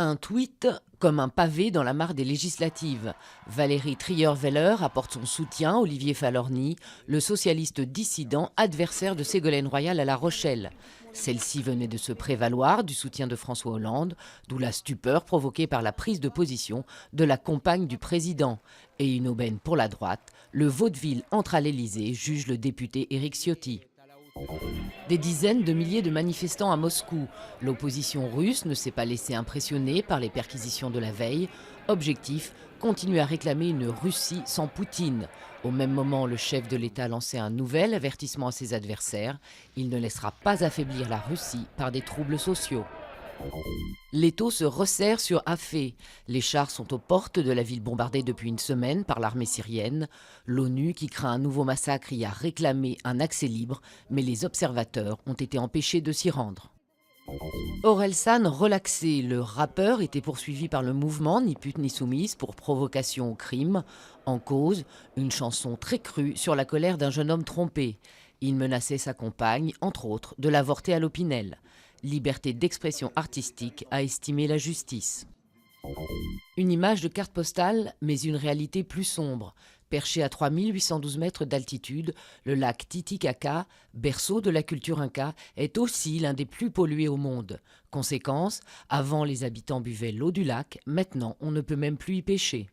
Un tweet comme un pavé dans la mare des législatives. Valérie Trierweiler apporte son soutien à Olivier Falorni, le socialiste dissident adversaire de Ségolène Royal à La Rochelle. Celle-ci venait de se prévaloir du soutien de François Hollande, d'où la stupeur provoquée par la prise de position de la compagne du président. Et une aubaine pour la droite, le vaudeville entre à l'Élysée, juge le député Éric Ciotti. Des dizaines de milliers de manifestants à Moscou. L'opposition russe ne s'est pas laissée impressionner par les perquisitions de la veille. Objectif, continuer à réclamer une Russie sans Poutine. Au même moment, le chef de l'État lançait un nouvel avertissement à ses adversaires. Il ne laissera pas affaiblir la Russie par des troubles sociaux. L'étau se resserre sur Afé. Les chars sont aux portes de la ville bombardée depuis une semaine par l'armée syrienne. L'ONU, qui craint un nouveau massacre, y a réclamé un accès libre, mais les observateurs ont été empêchés de s'y rendre. Orelsan relaxé, le rappeur était poursuivi par le mouvement Ni pute ni soumise pour provocation au crime. En cause, une chanson très crue sur la colère d'un jeune homme trompé. Il menaçait sa compagne, entre autres, de l'avorter à l'Opinel. Liberté d'expression artistique, a estimé la justice. Une image de carte postale, mais une réalité plus sombre. Perché à 3812 mètres d'altitude, le lac Titicaca, berceau de la culture inca, est aussi l'un des plus pollués au monde. Conséquence, avant les habitants buvaient l'eau du lac, maintenant on ne peut même plus y pêcher.